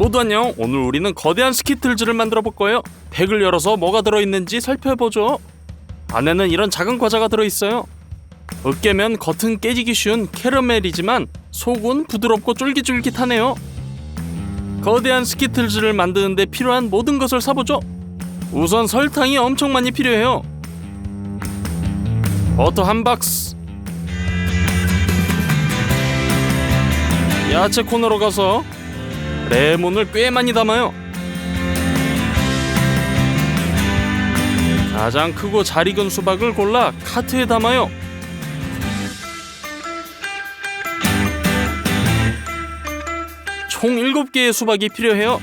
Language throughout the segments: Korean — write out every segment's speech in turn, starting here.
모두 안녕. 오늘 우리는 거대한 스키틀즈를 만들어 볼 거예요. 팩을 열어서 뭐가 들어있는지 살펴보죠. 안에는 이런 작은 과자가 들어있어요. 으깨면 겉은 깨지기 쉬운 캐러멜이지만 속은 부드럽고 쫄깃쫄깃하네요. 거대한 스키틀즈를 만드는데 필요한 모든 것을 사보죠. 우선 설탕이 엄청 많이 필요해요. 버터 한 박스, 야채 코너로 가서 레몬을 꽤 많이 담아요. 가장 크고 잘 익은 수박을 골라 카트에 담아요. 총 7개의 수박이 필요해요.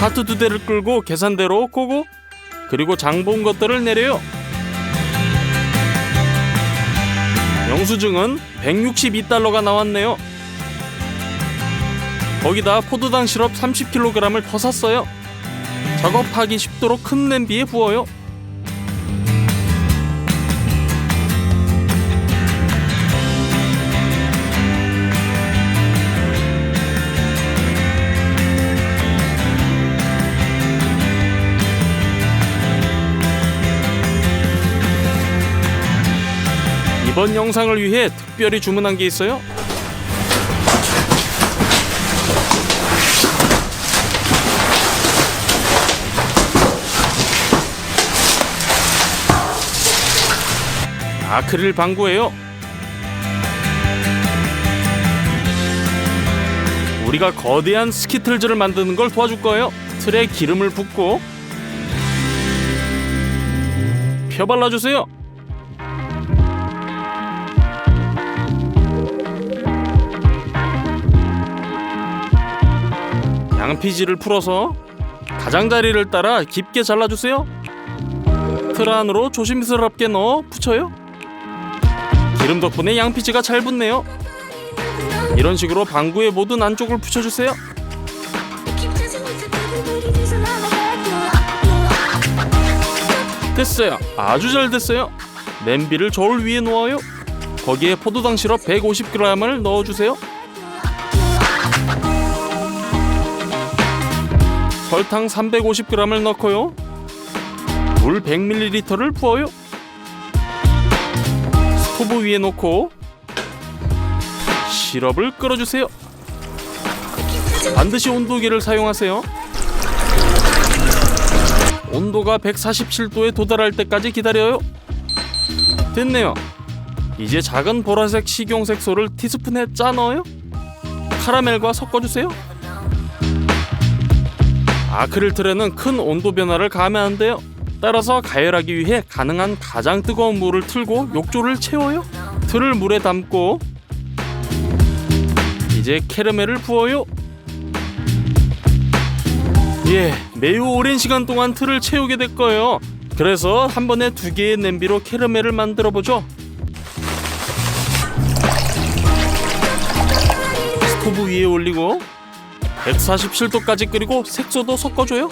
카트 2대를 끌고 계산대로 고고, 그리고 장본 것들을 내려요. 영수증은 162달러가 나왔네요. 거기다 포도당 시럽 30kg을 더 샀어요. 작업하기 쉽도록 큰 냄비에 부어요. 이번 영상을 위해 특별히 주문한 게 있어요. 아크릴 방구예요. 우리가 거대한 스키틀즈를 만드는 걸 도와줄 거예요. 틀에 기름을 붓고 펴발라주세요. 양피지를 풀어서 가장자리를 따라 깊게 잘라주세요. 틀 안으로 조심스럽게 넣어 붙여요. 기름 덕분에 양피지가 잘 붙네요. 이런 식으로 방구의 모든 안쪽을 붙여주세요. 됐어요. 아주 잘 됐어요. 냄비를 저울 위에 놓아요. 거기에 포도당 시럽 150g을 넣어주세요. 설탕 350g을 넣고요. 물 100ml를 부어요. 스토브 위에 놓고 시럽을 끓여주세요. 반드시 온도계를 사용하세요. 온도가 147도에 도달할 때까지 기다려요. 됐네요. 이제 작은 보라색 식용색소를 티스푼에 짜 넣어요. 카라멜과 섞어주세요. 아크릴 틀에는 큰 온도 변화를 가하면 안 돼요. 따라서 가열하기 위해 가능한 가장 뜨거운 물을 틀고 욕조를 채워요. 틀을 물에 담고 이제 캐러멜을 부어요. 매우 오랜 시간 동안 틀을 채우게 될 거예요. 그래서 한 번에 2개의 냄비로 캐러멜을 만들어 보죠. 스토브 위에 올리고 147도까지 끓이고 색소도 섞어줘요.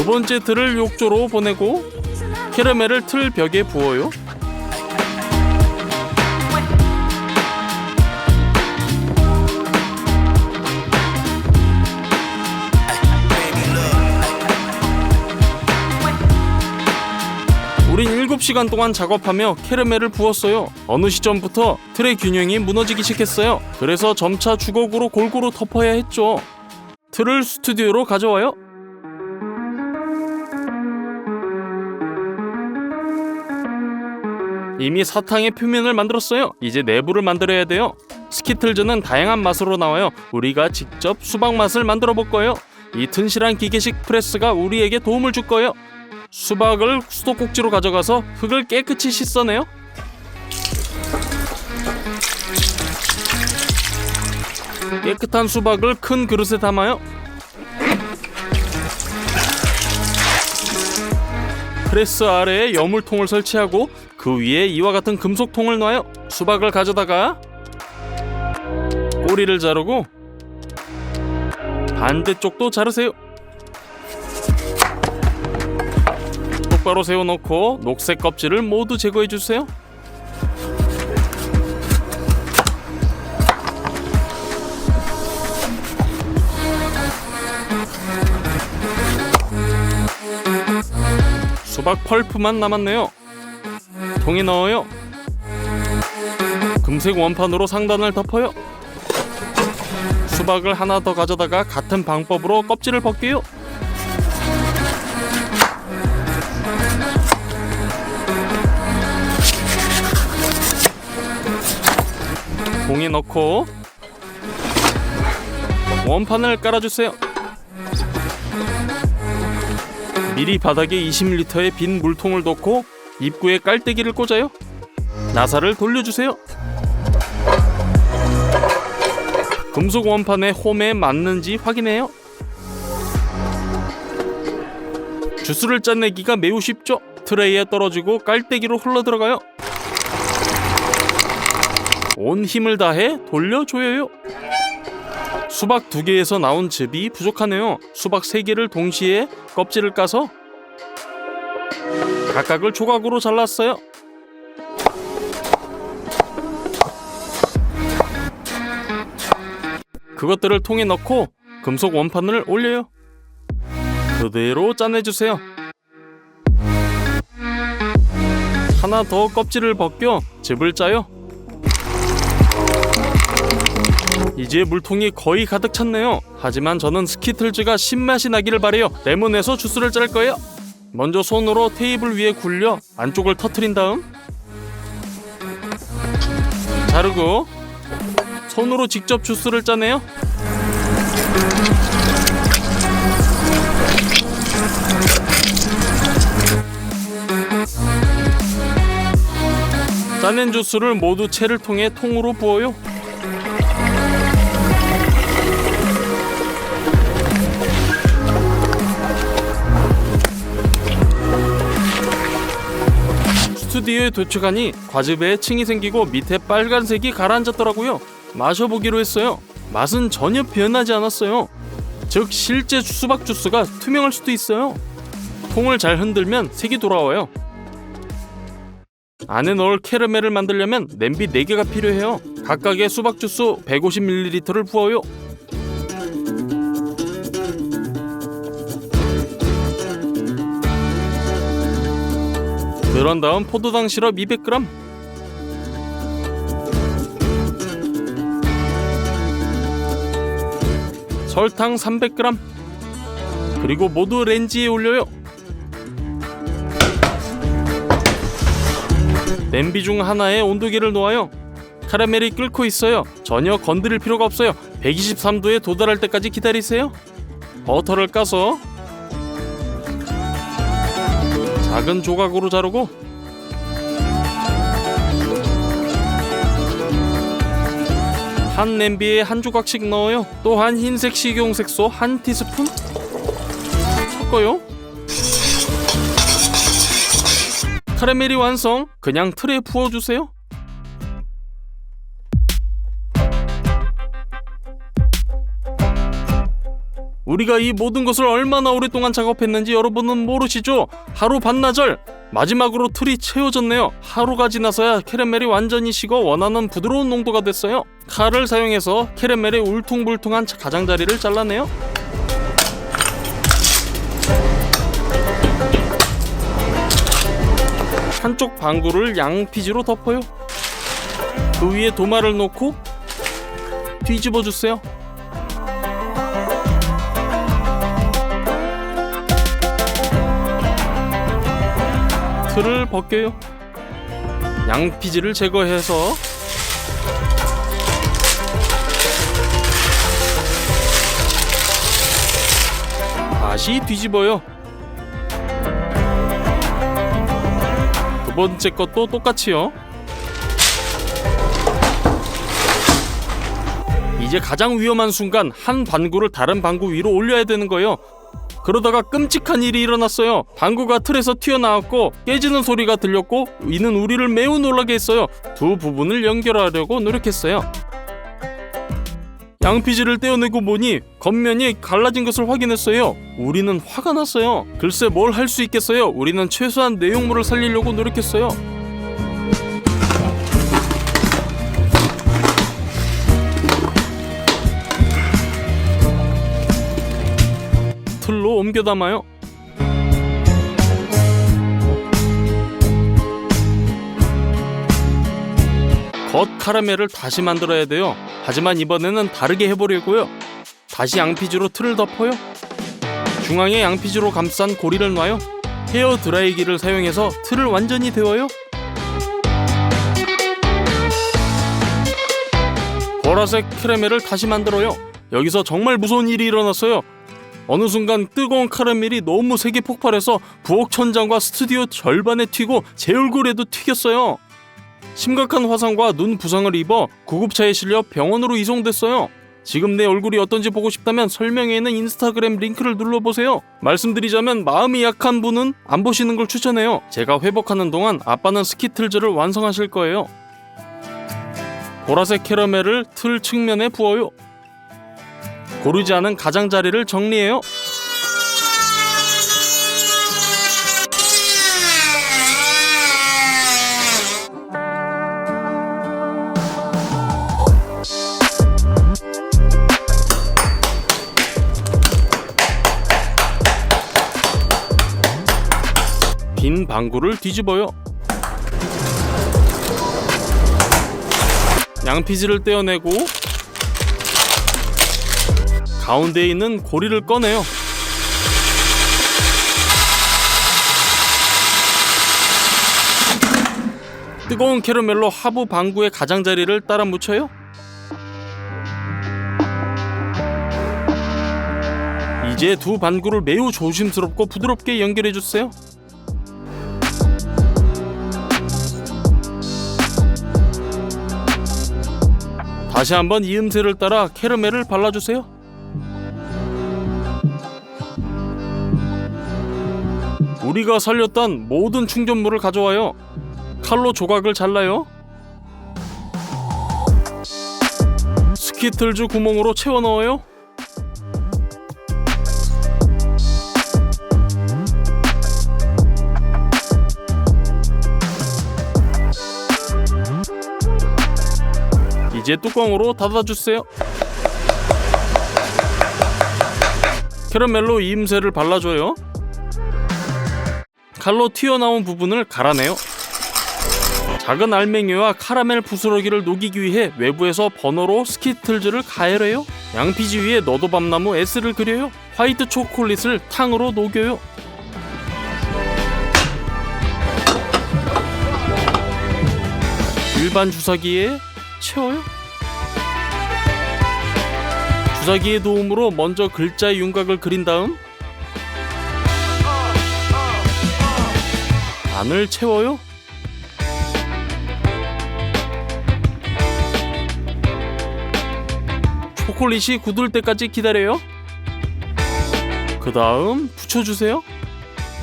두 번째 틀을 욕조로 보내고 캐러멜을 틀 벽에 부어요. 우린 7시간 동안 작업하며 캐러멜을 부었어요. 어느 시점부터 틀의 균형이 무너지기 시작했어요. 그래서 점차 주걱으로 골고루 덮어야 했죠. 틀을 스튜디오로 가져와요. 이미 사탕의 표면을 만들었어요. 이제 내부를 만들어야 돼요. 스키틀즈는 다양한 맛으로 나와요. 우리가 직접 수박 맛을 만들어 볼 거예요. 이 튼실한 기계식 프레스가 우리에게 도움을 줄 거예요. 수박을 수도꼭지로 가져가서 흙을 깨끗이 씻어내요. 깨끗한 수박을 큰 그릇에 담아요. 프레스 아래에 여물통을 설치하고 그 위에 이와 같은 금속통을 놔요. 수박을 가져다가 꼬리를 자르고 반대쪽도 자르세요. 똑바로 세워놓고 녹색 껍질을 모두 제거해주세요. 수박 펄프만 남았네요. 통에 넣어요. 금색 원판으로 상단을 덮어요. 수박을 하나 더 가져다가 같은 방법으로 껍질을 벗겨요. 통에 넣고 원판을 깔아주세요. 미리 바닥에 20리터의 빈 물통을 놓고 입구에 깔때기를 꽂아요. 나사를 돌려주세요. 금속 원판의 홈에 맞는지 확인해요. 주스를 짜내기가 매우 쉽죠. 트레이에 떨어지고 깔때기로 흘러들어가요. 온 힘을 다해 돌려줘요. 수박 2개에서 나온 즙이 부족하네요. 수박 3개를 동시에 껍질을 까서 각각을 조각으로 잘랐어요. 그것들을 통에 넣고 금속 원판을 올려요. 그대로 짜내주세요. 하나 더 껍질을 벗겨 즙을 짜요. 이제 물통이 거의 가득 찼네요. 하지만 저는 스키틀즈가 신맛이 나기를 바래요. 레몬에서 주스를 짤 거예요. 먼저 손으로 테이블 위에 굴려 안쪽을 터트린 다음 자르고 손으로 직접 주스를 짜내요. 짜낸 주스를 모두 채를 통해 통으로 부어요. 스튜디오에 도착하니 과즙에 층이 생기고 밑에 빨간색이 가라앉았더라고요. 마셔보기로 했어요. 맛은 전혀 변하지 않았어요. 즉 실제 수박 주스가 투명할 수도 있어요. 통을 잘 흔들면 색이 돌아와요. 안에 넣을 캐러멜을 만들려면 냄비 4개가 필요해요. 각각의 수박 주스 150ml를 부어요. 그런 다음 포도당 시럽 200g, 설탕 300g, 그리고 모두 렌지에 올려요. 냄비 중 하나에 온도계를 놓아요. 카라멜이 끓고 있어요. 전혀 건드릴 필요가 없어요. 123도에 도달할 때까지 기다리세요. 버터를 까서 작은 조각으로 자르고 한 냄비에 한 조각씩 넣어요. 또한 흰색 식용색소 1티스푼 섞어요. 카라멜이 완성. 그냥 틀에 부어주세요. 우리가 이 모든 것을 얼마나 오랫동안 작업했는지 여러분은 모르시죠? 하루 반나절. 마지막으로 틀이 채워졌네요. 하루가 지나서야 캐러멜이 완전히 식어 원하는 부드러운 농도가 됐어요. 칼을 사용해서 캐러멜의 울퉁불퉁한 가장자리를 잘라내요. 한쪽 방구를 양피지로 덮어요. 그 위에 도마를 놓고 뒤집어 주세요. 틀을 벗겨요. 양피지를 제거해서 다시 뒤집어요. 두 번째 것도 똑같이요. 이제 가장 위험한 순간 한 방구를 다른 방구 위로 올려야 되는 거예요. 그러다가 끔찍한 일이 일어났어요. 방구가 틀에서 튀어나왔고 깨지는 소리가 들렸고 이는 우리를 매우 놀라게 했어요. 두 부분을 연결하려고 노력했어요. 양피지를 떼어내고 보니 겉면이 갈라진 것을 확인했어요. 우리는 화가 났어요. 글쎄 뭘 할 수 있겠어요. 우리는 최소한 내용물을 살리려고 노력했어요. 틀로 옮겨 담아요. 겉 카라멜을 다시 만들어야 돼요. 하지만 이번에는 다르게 해보려고요. 다시 양피지로 틀을 덮어요. 중앙에 양피지로 감싼 고리를 놔요. 헤어 드라이기를 사용해서 틀을 완전히 데워요. 보라색 캐러멜을 다시 만들어요. 여기서 정말 무서운 일이 일어났어요. 어느 순간 뜨거운 카라멜이 너무 세게 폭발해서 부엌 천장과 스튜디오 절반에 튀고 제 얼굴에도 튀겼어요. 심각한 화상과 눈 부상을 입어 구급차에 실려 병원으로 이송됐어요. 지금 내 얼굴이 어떤지 보고 싶다면 설명에 있는 인스타그램 링크를 눌러보세요. 말씀드리자면 마음이 약한 분은 안 보시는 걸 추천해요. 제가 회복하는 동안 아빠는 스키틀즈를 완성하실 거예요. 보라색 캐러멜을 틀 측면에 부어요. 고르지 않은 가장자리를 정리해요. 빈 방구를 뒤집어요. 양피지를 떼어내고 가운데에 있는 고리를 꺼내요. 뜨거운 캐러멜로 하부 방구의 가장자리를 따라 묻혀요. 이제 두 방구를 매우 조심스럽고 부드럽게 연결해주세요. 다시 한번 이음새를 따라 캐러멜을 발라주세요. 우리가 살렸던 모든 충전물을 가져와요. 칼로 조각을 잘라요. 스키틀즈 구멍으로 채워 넣어요. 이제 뚜껑으로 닫아주세요. 캐러멜로 이음새를 발라줘요. 칼로 튀어나온 부분을 갈아내요. 작은 알맹이와 카라멜 부스러기를 녹이기 위해 외부에서 버너로 스키틀즈를 가열해요. 양피지 위에 너도밤나무 S를 그려요. 화이트 초콜릿을 탕으로 녹여요. 일반 주사기에 채워요. 주사기의 도움으로 먼저 글자의 윤곽을 그린 다음 안을 채워요. 초콜릿이 굳을 때까지 기다려요. 그 다음 붙여주세요.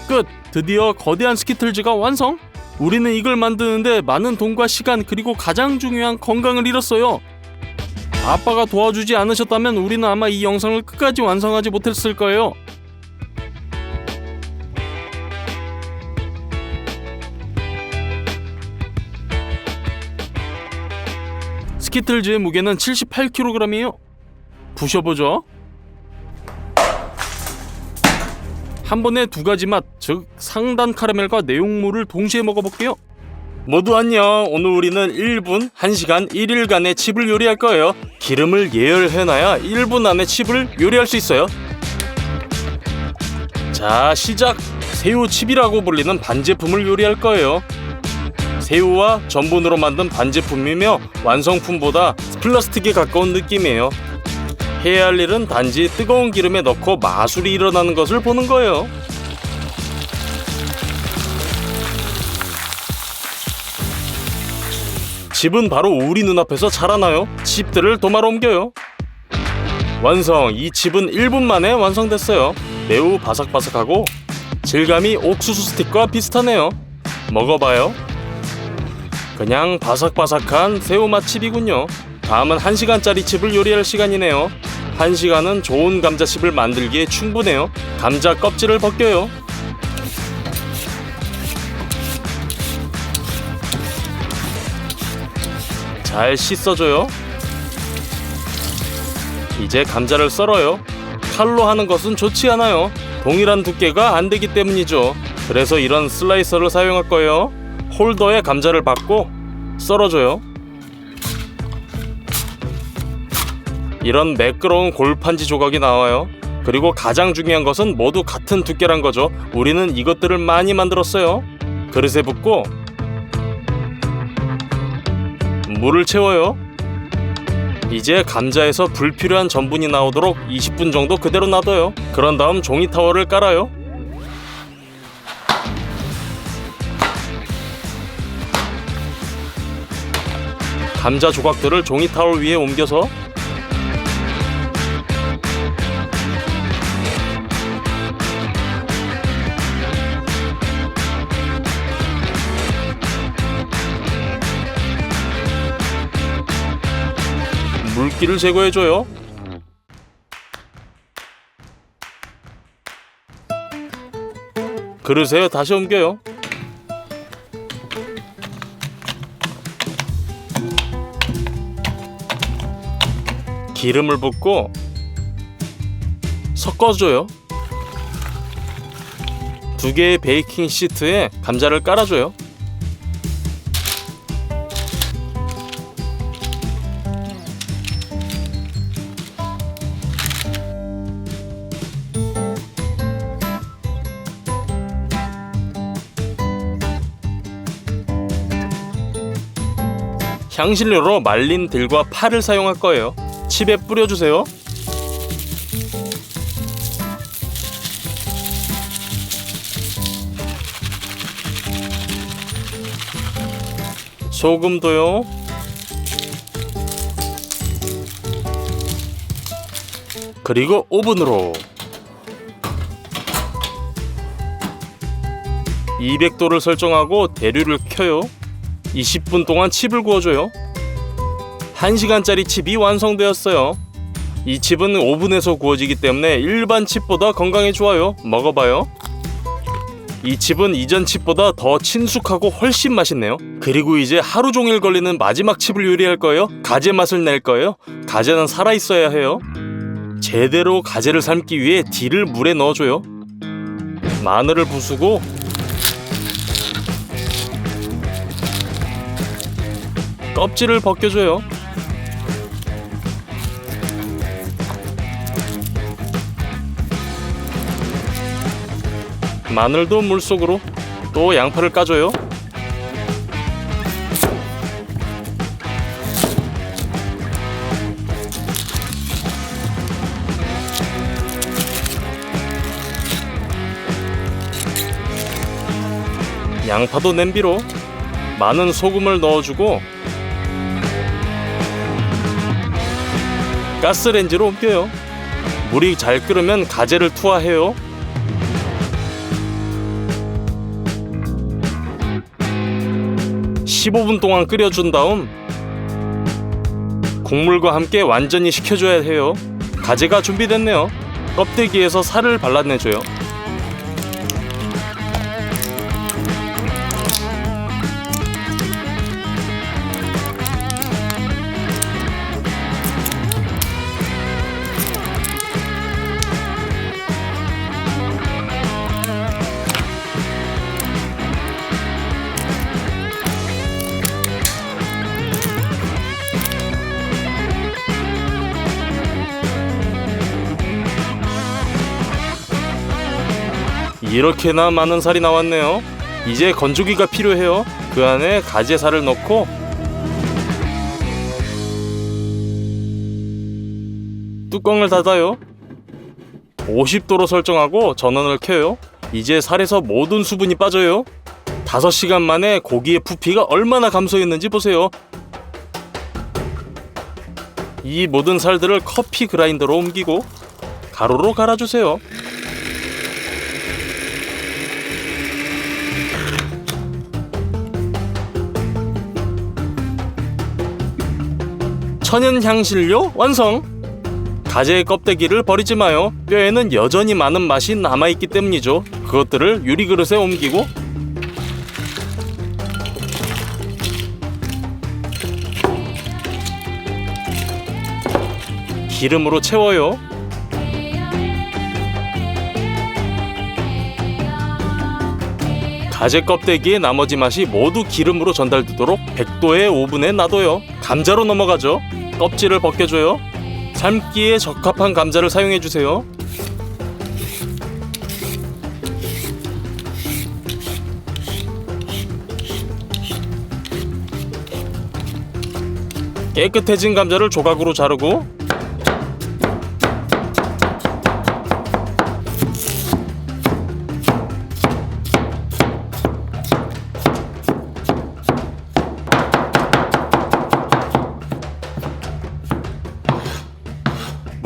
끝! 드디어 거대한 스키틀즈가 완성! 우리는 이걸 만드는데 많은 돈과 시간 그리고 가장 중요한 건강을 잃었어요. 아빠가 도와주지 않으셨다면 우리는 아마 이 영상을 끝까지 완성하지 못했을 거예요. 스키틀즈의 무게는 78kg이에요. 부셔보죠. 한 번에 두 가지 맛, 즉 상단 카라멜과 내용물을 동시에 먹어볼게요. 모두 안녕. 오늘 우리는 1분, 1시간, 1일간의 칩을 요리할 거예요. 기름을 예열해놔야 1분 안에 칩을 요리할 수 있어요. 자, 시작! 새우칩이라고 불리는 반제품을 요리할 거예요. 새우와 전분으로 만든 반제품이며 완성품보다 플라스틱에 가까운 느낌이에요. 해야 할 일은 단지 뜨거운 기름에 넣고 마술이 일어나는 것을 보는 거예요. 칩은 바로 우리 눈앞에서 자라나요. 칩들을 도마로 옮겨요. 완성! 이 칩은 1분 만에 완성됐어요. 매우 바삭바삭하고 질감이 옥수수 스틱과 비슷하네요. 먹어봐요. 그냥 바삭바삭한 새우맛 칩이군요. 다음은 1시간짜리 칩을 요리할 시간이네요. 1시간은 좋은 감자칩을 만들기에 충분해요. 감자 껍질을 벗겨요. 잘 씻어줘요. 이제 감자를 썰어요. 칼로 하는 것은 좋지 않아요. 동일한 두께가 안 되기 때문이죠. 그래서 이런 슬라이서를 사용할 거예요. 홀더에 감자를 박고 썰어줘요. 이런 매끄러운 골판지 조각이 나와요. 그리고 가장 중요한 것은 모두 같은 두께란 거죠. 우리는 이것들을 많이 만들었어요. 그릇에 붓고 물을 채워요. 이제 감자에서 불필요한 전분이 나오도록 20분 정도 그대로 놔둬요. 그런 다음 종이 타월을 깔아요. 감자 조각들을 종이 타월 위에 옮겨서 물기를 제거해줘요. 그릇에 다시 옮겨요. 기름을 붓고 섞어줘요. 2개의 베이킹 시트에 감자를 깔아줘요. 향신료로 말린 딜과 파를 사용할 거예요. 칩에 뿌려주세요. 소금도요. 그리고 오븐으로 200도를 설정하고 대류를 켜요. 20분 동안 칩을 구워줘요. 1시간짜리 칩이 완성되었어요. 이 칩은 오븐에서 구워지기 때문에 일반 칩보다 건강에 좋아요. 먹어봐요. 이 칩은 이전 칩보다 더 친숙하고 훨씬 맛있네요. 그리고 이제 하루 종일 걸리는 마지막 칩을 요리할 거예요. 가재 맛을 낼 거예요. 가재는 살아있어야 해요. 제대로 가재를 삶기 위해 딜을 물에 넣어줘요. 마늘을 부수고 껍질을 벗겨줘요. 마늘도 물속으로. 또 양파를 까줘요. 양파도 냄비로. 많은 소금을 넣어주고 가스레인지로 옮겨요. 물이 잘 끓으면 가재를 투하해요. (15분) 동안 끓여준 다음 국물과 함께 완전히 식혀줘야 해요. 가재가 준비됐네요. 껍데기에서 살을 발라내줘요. 이렇게나 많은 살이 나왔네요. 이제 건조기가 필요해요. 그 안에 가재살을 넣고 뚜껑을 닫아요. 50도로 설정하고 전원을 켜요. 이제 살에서 모든 수분이 빠져요. 5시간 만에 고기의 부피가 얼마나 감소했는지 보세요. 이 모든 살들을 커피 그라인더로 옮기고 가루로 갈아주세요. 천연 향신료 완성! 가재의 껍데기를 버리지 마요. 뼈에는 여전히 많은 맛이 남아있기 때문이죠. 그것들을 유리그릇에 옮기고 기름으로 채워요. 가재 껍데기의 나머지 맛이 모두 기름으로 전달되도록 100도의 오븐에 놔둬요. 감자로 넘어가죠. 껍질을 벗겨줘요. 삶기에 적합한 감자를 사용해주세요. 깨끗해진 감자를 조각으로 자르고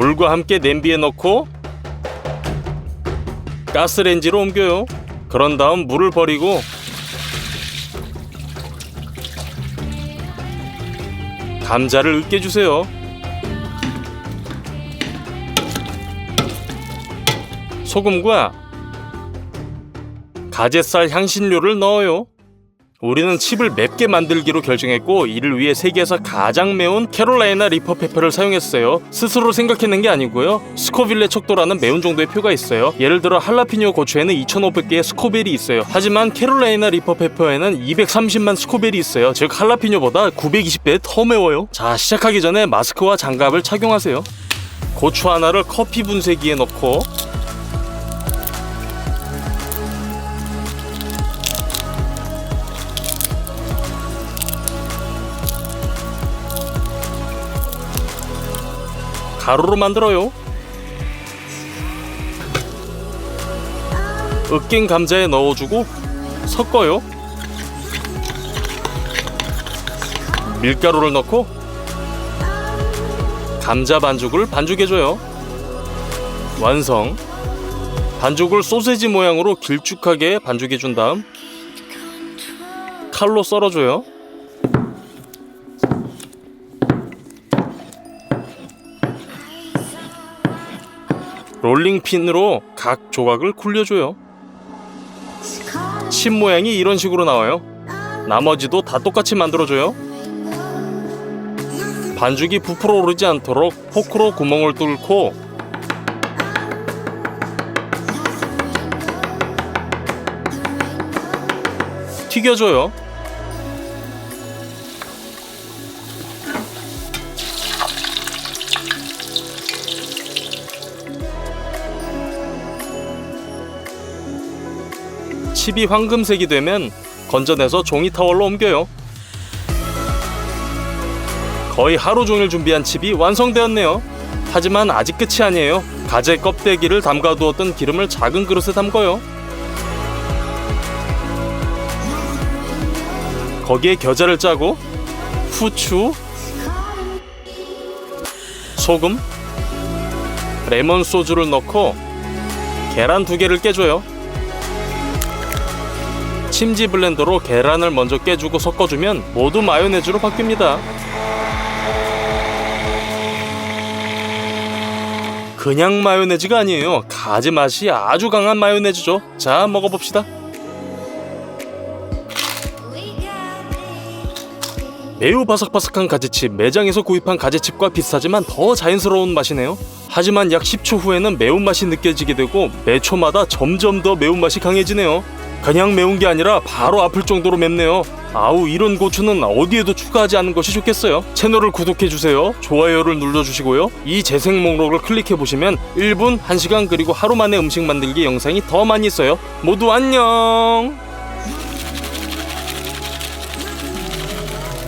물과 함께 냄비에 넣고 가스레인지로 옮겨요. 그런 다음 물을 버리고 감자를 으깨주세요. 소금과 가재살 향신료를 넣어요. 우리는 칩을 맵게 만들기로 결정했고 이를 위해 세계에서 가장 매운 캐롤라이나 리퍼 페퍼를 사용했어요. 스스로 생각해낸 게 아니고요. 스코빌의 척도라는 매운 정도의 표가 있어요. 예를 들어 할라피뇨 고추에는 2500개의 스코벨이 있어요. 하지만 캐롤라이나 리퍼 페퍼에는 230만 스코벨이 있어요. 즉 할라피뇨보다 920배 더 매워요. 자, 시작하기 전에 마스크와 장갑을 착용하세요. 고추 하나를 커피 분쇄기에 넣고 가루로 만들어요. 으깬 감자에 넣어주고 섞어요. 밀가루를 넣고 감자 반죽을 반죽해줘요. 완성! 반죽을 소세지 모양으로 길쭉하게 반죽해준 다음 칼로 썰어줘요. 롤링핀으로 각 조각을 굴려줘요. 칩 모양이 이런 식으로 나와요. 나머지도 다 똑같이 만들어줘요. 반죽이 부풀어 오르지 않도록 포크로 구멍을 뚫고 튀겨줘요. 칩이 황금색이 되면 건져내서 종이 타월로 옮겨요. 거의 하루 종일 준비한 칩이 완성되었네요. 하지만 아직 끝이 아니에요. 가재 껍데기를 담가두었던 기름을 작은 그릇에 담궈요. 거기에 겨자를 짜고 후추, 소금, 레몬 소주를 넣고 계란 2개를 깨줘요. 침지 블렌더로 계란을 먼저 깨주고 섞어주면 모두 마요네즈로 바뀝니다. 그냥 마요네즈가 아니에요. 가지 맛이 아주 강한 마요네즈죠. 자, 먹어봅시다. 매우 바삭바삭한 가지칩, 매장에서 구입한 가지칩과 비슷하지만 더 자연스러운 맛이네요. 하지만 약 10초 후에는 매운맛이 느껴지게 되고 매 초마다 점점 더 매운맛이 강해지네요. 그냥 매운 게 아니라 바로 아플 정도로 맵네요. 아우, 이런 고추는 어디에도 추가하지 않는 것이 좋겠어요. 채널을 구독해주세요. 좋아요를 눌러주시고요. 이 재생 목록을 클릭해보시면 1분, 1시간 그리고 하루 만에 음식 만들기 영상이 더 많이 있어요. 모두 안녕.